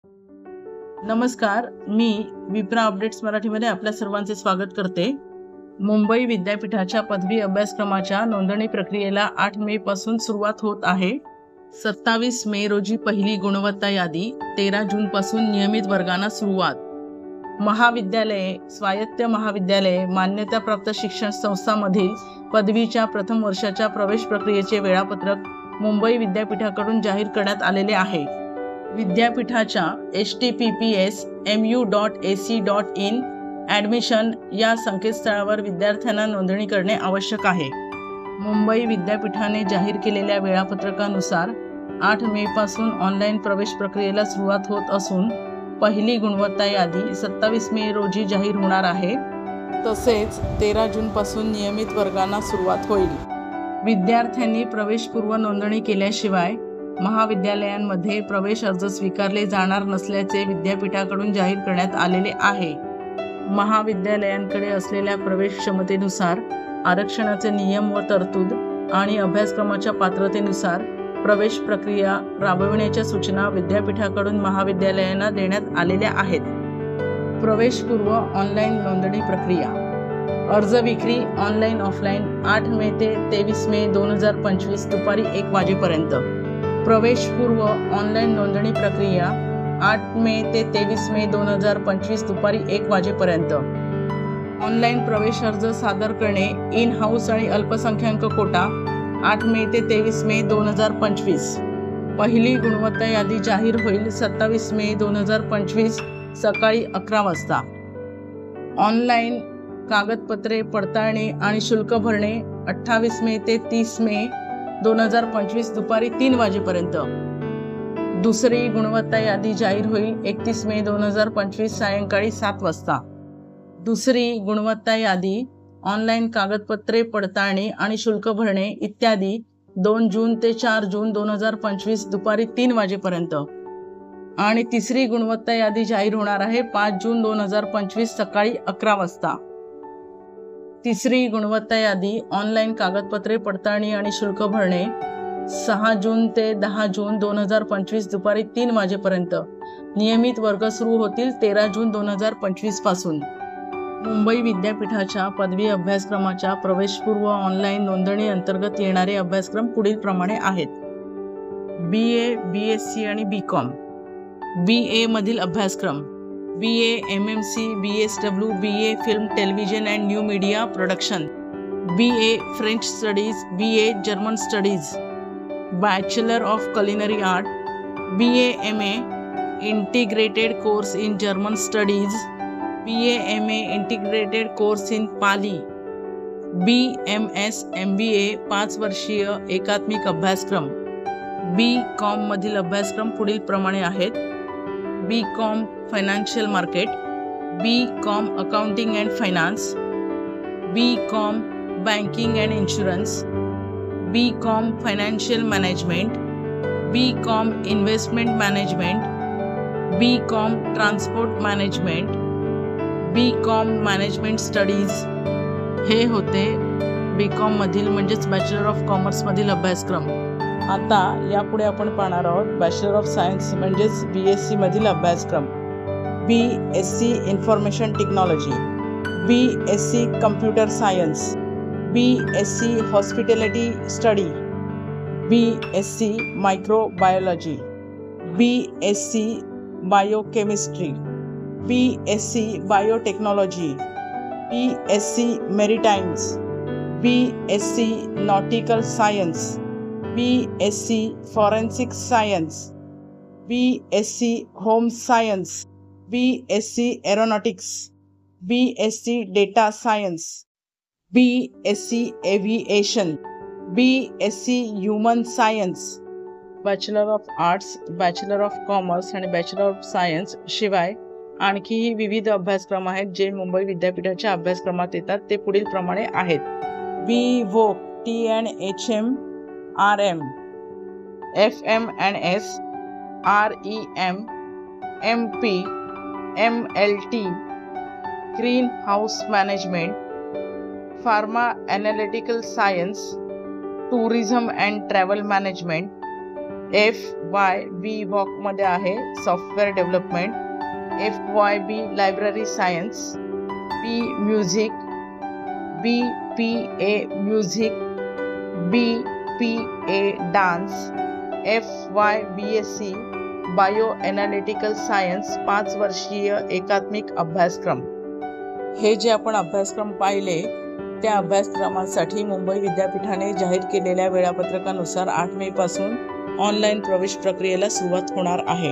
नमस्कार, मी विप्रा अपडेट्स मराठीमध्ये आपल्या सर्वांचे स्वागत करते। मुंबई विद्यापीठाच्या पदवी अभ्यासक्रमाच्या नोंदणी प्रक्रियेला 8 मे पासून सुरुवात होत आहे। 27 मे रोजी पहिली गुणवत्ता यादी, 13 जून पासून नियमित वर्गांना सुरुवात। महाविद्यालये, स्वायत्त महाविद्यालये, मान्यताप्राप्त शिक्षण संस्थांमधील पदवीच्या प्रथम वर्षाच्या प्रवेश प्रक्रियेचे वेळापत्रक मुंबई विद्यापीठाकडून जाहीर करण्यात आलेले आहे। विद्यापीठाच्या https://mu.ac.in ॲडमिशन या संकेतस्थळावर विद्यार्थ्यांना नोंदणी करणे आवश्यक आहे। मुंबई विद्यापीठाने जाहीर केलेल्या वेळापत्रकानुसार 8 मे पासून ऑनलाईन प्रवेश प्रक्रियेला सुरुवात होत असून पहिली गुणवत्ता यादी 27 मे रोजी जाहीर होणार आहे। तसेच 13 जून पासून नियमित वर्गांना सुरुवात होईल। विद्यार्थ्यांनी प्रवेशपूर्व नोंदणी केल्याशिवाय महाविद्यालयांमध्ये प्रवेश अर्ज स्वीकारले जाणार नसल्याचे विद्यापीठाकडून जाहीर करण्यात आलेले आहे। महाविद्यालयांकडे असलेल्या प्रवेश क्षमतेनुसार, आरक्षणाचे नियम व तरतूद आणि अभ्यासक्रमाच्या पात्रतेनुसार प्रवेश प्रक्रिया राबविण्याच्या सूचना विद्यापीठाकडून महाविद्यालयांना देण्यात आलेल्या आहेत। प्रवेशपूर्व ऑनलाईन नोंदणी प्रक्रिया। अर्ज विक्री ऑनलाईन ऑफलाईन 8 मे ते 23 मे 2025 दुपारी 1 वाजेपर्यंत। प्रवेशपूर्व ऑनलाईन नोंदणी प्रक्रिया 8 मे ते 23 मे 2025 दुपारी 1 वाजेपर्यंत। ऑनलाईन प्रवेश अर्ज सादर करणे इन हाऊस आणि अल्पसंख्याक कोटा 8 मे ते 23 मे 2025। पहिली गुणवत्ता यादी जाहीर होईल 27 मे 2025 सकाळी 11 वाजता। ऑनलाईन कागदपत्रे पडताळणी आणि शुल्क भरणे 28 मे ते 30 मे 2025 दुपारी 3 वाजेपर्यंत। दुसरी गुणवत्ता यादी जाहीर होईल 31 मे 2025 सायंकाळी 7 वाजता। दुसरी गुणवत्ता यादी, ऑनलाईन कागदपत्रे पडताळणी आणि शुल्क भरणे इत्यादी 2 जून ते 4 जून 2025 दुपारी 3 वाजेपर्यंत। आणि तिसरी गुणवत्ता यादी जाहीर होणार आहे 5 जून 2025 सकाळी 11 वाजता। तिसरी गुणवत्ता यादी, ऑनलाईन कागदपत्रे पडताळणी आणि शुल्क भरणे 6 जून ते 10 जून 2025 दुपारी 3 वाजेपर्यंत। नियमित वर्ग सुरू होतील 13 जून 2025 पासून। मुंबई विद्यापीठाच्या पदवी अभ्यासक्रमाच्या प्रवेशपूर्व ऑनलाईन नोंदणी अंतर्गत येणारे अभ्यासक्रम पुढील प्रमाणे आहेत। BA, BSc आणि BCom। BA मधील अभ्यासक्रम BA MMC, BSW, BA Film, Television and New Media Production, BA French Studies, BA German Studies, Bachelor of Culinary Art, BA MA Integrated Course in German Studies, BA MA Integrated Course in Pali, BMS MBA 5 वर्षीय एकात्मिक अभ्यासक्रम। BCom मधील अभ्यासक्रम पुढील प्रमाणे आहेत। BCom financial market, BCom accounting and finance, BCom banking and insurance, BCom financial management, BCom investment management, BCom transport management, BCom management studies. हे होते BCom मधील म्हणजेच बॅचलर ऑफ कॉमर्स मधील अभ्यासक्रम। आता यापुढे आपण पाहणार आहोत बॅचलर ऑफ सायन्स म्हणजेच BSc मधील अभ्यासक्रम। BSc information technology, BSc computer science, BSc hospitality study, BSc microbiology, BSc biochemistry, BSc biotechnology, BSc Maritimes, BSc nautical science, BSc forensic science, BSc home science, BSc aeronautics, BSc data science, BSc aviation, BSc human science. Bachelor of arts, bachelor of commerce आणि bachelor of science शिवाय आणखीही विविध अभ्यासक्रम आहेत जे मुंबई विद्यापीठाच्या अभ्यासक्रमात येतात। ते पुढील प्रमाणे आहेत। BVoc TNHM RM, FM&S, REM, MP, MLT, green house management, pharma analytical science, tourism and travel management, FYB वॉकमध्ये आहे software development, FYB library science, B music, BPA music, BPA dance, FYBSc bio analytical science 5 वर्षीय एकात्मिक अभ्यासक्रम. हे जे आपण अभ्यासक्रम पाहिले त्या अभ्यासक्रमासाठी मुंबई विद्यापीठाने जाहीर केलेल्या वेळापत्रकानुसार 8 मे पासून ऑनलाईन प्रवेश प्रक्रियेला सुरुवात होणार आहे.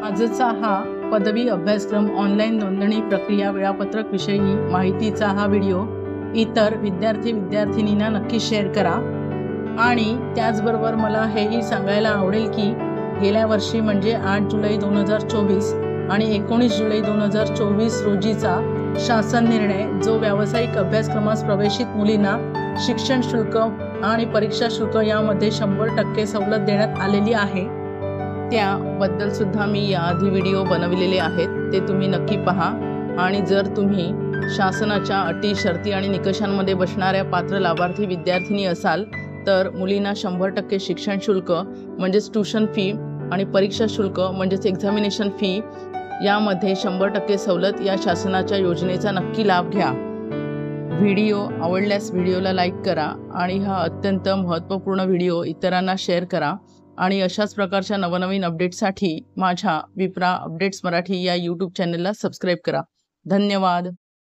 आजचा हा पदवी अभ्यासक्रम ऑनलाईन नोंदणी प्रक्रिया वेळापत्रक विषयी माहितीचा हा व्हिडिओ इतर विद्यार्थिनींना नक्की शेअर करा. आणि त्याचबरोबर मला हेही सांगायला आवडेल की गेल्या वर्षी म्हणजे 8 जुलै 2024 आणि 19 जुलै 2024 रोजीचा शासन निर्णय जो व्यावसायिक अभ्यासक्रमास प्रवेशित मुलींना शिक्षण शुल्क आणि परीक्षा शुल्क यामध्ये 100% सवलत देण्यात आलेली आहे, त्याबद्दल सुद्धा मी याआधी व्हिडिओ बनविलेले आहेत, ते तुम्ही नक्की पहा. आणि जर तुम्ही शासनाच्या अटी शर्ती आणि निकषांमध्ये बसणाऱ्या पात्र लाभार्थी विद्यार्थिनी असाल तर मुलींना 100% शिक्षण शुल्क म्हणजेच ट्यूशन फी आणि परीक्षा शुल्क म्हणजेच एक्झामिनेशन फी यामध्ये 100% सवलत या शासनाच्या योजनेचा नक्की लाभ घ्या. व्हिडिओ आवडल्यास व्हिडिओला लाईक करा आणि हा अत्यंत महत्त्वपूर्ण व्हिडिओ इतरांना शेअर करा. आणि अशाच प्रकारच्या नवनवीन अपडेट्ससाठी माझ्या विप्रा अपडेट्स मराठी या यूट्यूब चॅनलला सबस्क्राईब करा. धन्यवाद.